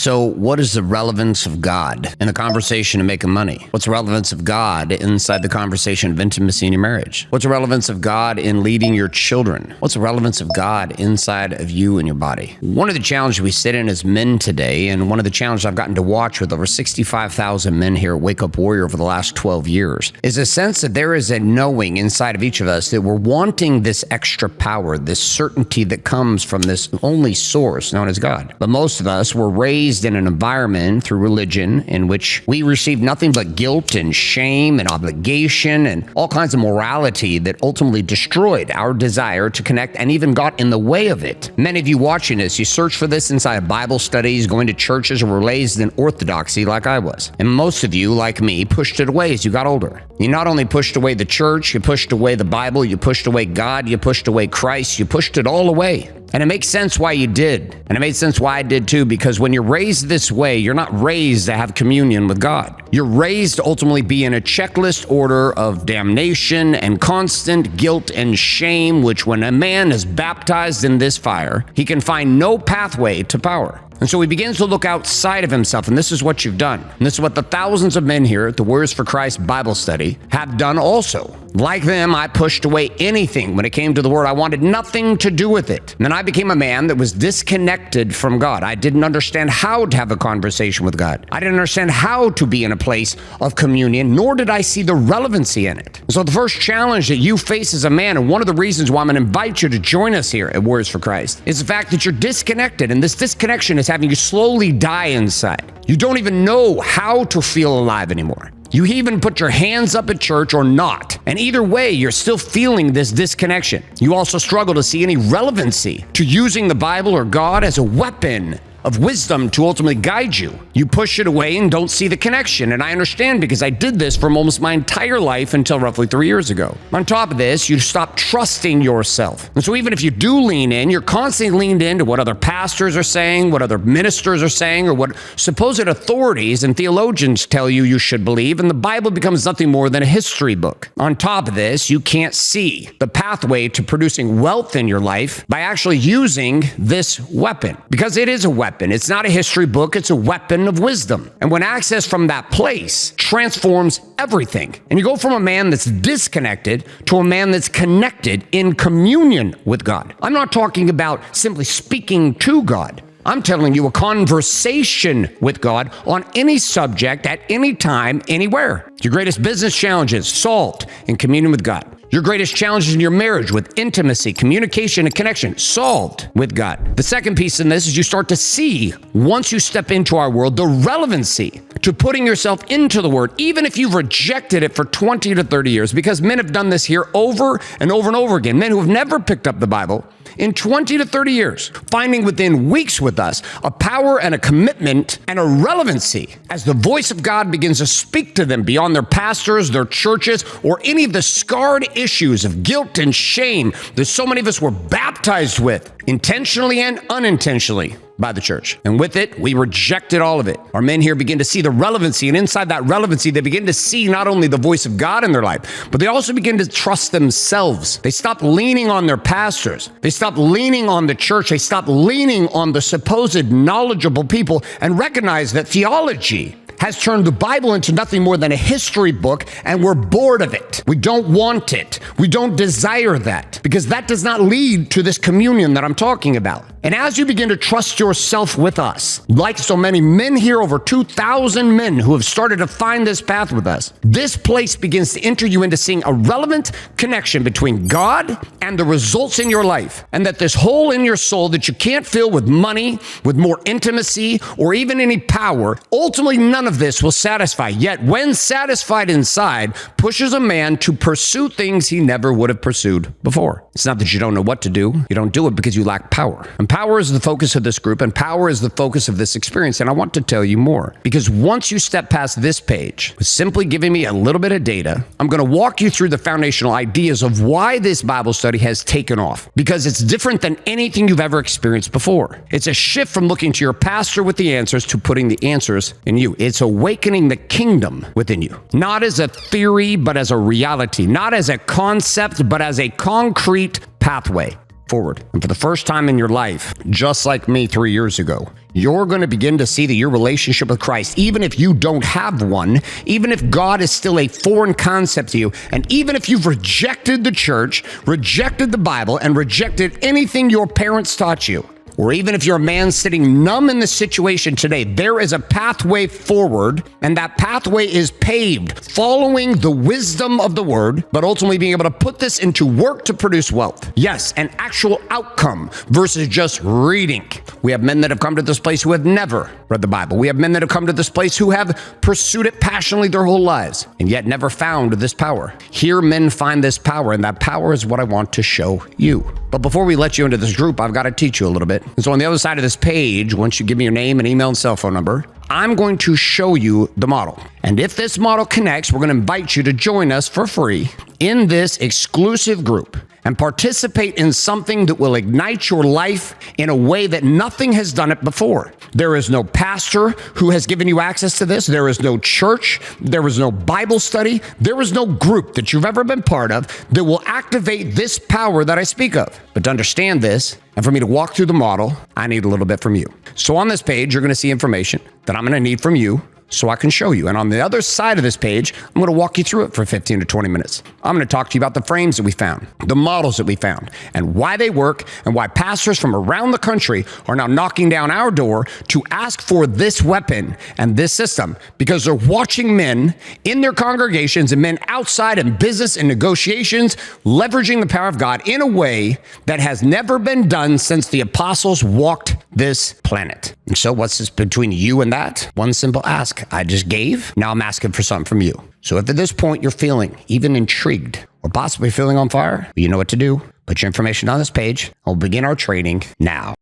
So what is the relevance of God in the conversation of making money? What's the relevance of God inside the conversation of intimacy in your marriage? What's the relevance of God in leading your children? What's the relevance of God inside of you and your body? One of the challenges we sit in as men today, and one of the challenges I've gotten to watch with over 65,000 men here at Wake Up Warrior over the last 12 years, is a sense that there is a knowing inside of each of us that we're wanting this extra power, this certainty that comes from this only source known as God. But most of us were raised in an environment through religion in which we received nothing but guilt and shame and obligation and all kinds of morality that ultimately destroyed our desire to connect and even got in the way of it. Many of you watching this, you search for this inside Bible studies, going to churches, or were raised in orthodoxy like I was. And most of you, like me, pushed it away as you got older. You not only pushed away the church, you pushed away the Bible, you pushed away God, you pushed away Christ, you pushed it all away. And it makes sense why you did. And it made sense why I did too, because when you're raised this way, you're not raised to have communion with God. You're raised to ultimately be in a checklist order of damnation and constant guilt and shame, which when a man is baptized in this fire, he can find no pathway to power. And so he begins to look outside of himself, and this is what you've done. And this is what the thousands of men here at the Warriors for Christ Bible Study have done also. Like them, I pushed away anything when it came to the Word. I wanted nothing to do with it. And then I became a man that was disconnected from God. I didn't understand how to have a conversation with God. I didn't understand how to be in a place of communion, nor did I see the relevancy in it. And so the first challenge that you face as a man, and one of the reasons why I'm going to invite you to join us here at Warriors for Christ, is the fact that you're disconnected, and this disconnection is having you slowly die inside. You don't even know how to feel alive anymore. You even put your hands up at church or not. And either way, you're still feeling this disconnection. You also struggle to see any relevancy to using the Bible or God as a weapon of wisdom to ultimately guide you. You push it away and don't see the connection. And I understand, because I did this for almost my entire life until roughly 3 years ago. On top of this, you stop trusting yourself. And so even if you do lean in, you're constantly leaned into what other pastors are saying, what other ministers are saying, or what supposed authorities and theologians tell you you should believe. And the Bible becomes nothing more than a history book. On top of this, you can't see the pathway to producing wealth in your life by actually using this weapon, because it is a weapon. It's not a history book, it's a weapon of wisdom. And when accessed from that place, transforms everything. And you go from a man that's disconnected to a man that's connected in communion with God. I'm not talking about simply speaking to God. I'm telling you a conversation with God on any subject at any time, anywhere. Your greatest business challenges solved in communion with God. Your greatest challenges in your marriage with intimacy, communication, and connection solved with God. The second piece in this is you start to see, once you step into our world, the relevancy to putting yourself into the Word, even if you've rejected it for 20 to 30 years, because men have done this here over and over and over again. Men who have never picked up the Bible in 20 to 30 years, finding within weeks with us a power and a commitment and a relevancy as the voice of God begins to speak to them beyond their pastors, their churches, or any of the scarred issues of guilt and shame that so many of us were baptized with, intentionally and unintentionally, by the church. And with it, we rejected all of it. Our men here begin to see the relevancy, and inside that relevancy, they begin to see not only the voice of God in their life, but they also begin to trust themselves. They stop leaning on their pastors. They stop leaning on the church. They stop leaning on the supposed knowledgeable people and recognize that theology has turned the Bible into nothing more than a history book, and we're bored of it. We don't want it. We don't desire that, because that does not lead to this communion that I'm talking about. And as you begin to trust yourself with us, like so many men here, over 2,000 men who have started to find this path with us, this place begins to enter you into seeing a relevant connection between God and the results in your life. And that this hole in your soul that you can't fill with money, with more intimacy, or even any power, ultimately none of this will satisfy. Yet when satisfied inside, pushes a man to pursue things he never would have pursued before. It's not that you don't know what to do. You don't do it because you lack power. And power is the focus of this group, and power is the focus of this experience. And I want to tell you more, because once you step past this page, with simply giving me a little bit of data, I'm going to walk you through the foundational ideas of why this Bible study has taken off, because it's different than anything you've ever experienced before. It's a shift from looking to your pastor with the answers to putting the answers in you. It's awakening the kingdom within you, not as a theory, but as a reality, not as a concept, but as a concrete pathway. forward. And for the first time in your life, just like me 3 years ago, you're going to begin to see that your relationship with Christ, even if you don't have one, even if God is still a foreign concept to you, and even if you've rejected the church, rejected the Bible, and rejected anything your parents taught you, or even if you're a man sitting numb in the situation today, there is a pathway forward, and that pathway is paved, following the wisdom of the word, but ultimately being able to put this into work to produce wealth. Yes, an actual outcome versus just reading. We have men that have come to this place who have never read the Bible. We have men that have come to this place who have pursued it passionately their whole lives, and yet never found this power. Here, men find this power, and that power is what I want to show you. But before we let you into this group, I've got to teach you a little bit. And so on the other side of this page, once you give me your name and email and cell phone number, I'm going to show you the model. And if this model connects, we're going to invite you to join us for free in this exclusive group and participate in something that will ignite your life in a way that nothing has done it before. There is no pastor who has given you access to this. There is no church. There is no Bible study. There is no group that you've ever been part of that will activate this power that I speak of. But to understand this, and for me to walk through the model, I need a little bit from you. So on this page, you're going to see information that I'm going to need from you so I can show you. And on the other side of this page, I'm going to walk you through it for 15 to 20 minutes. I'm going to talk to you about the frames that we found, the models that we found, and why they work, and why pastors from around the country are now knocking down our door to ask for this weapon and this system, because they're watching men in their congregations and men outside in business and negotiations leveraging the power of God in a way that has never been done since the apostles walked this planet. And so what's this between you and that? One simple ask. I just gave. Now I'm asking for something from you. So if at this point you're feeling even intrigued or possibly feeling on fire, you know what to do. Put your information on this page. We'll begin our training now.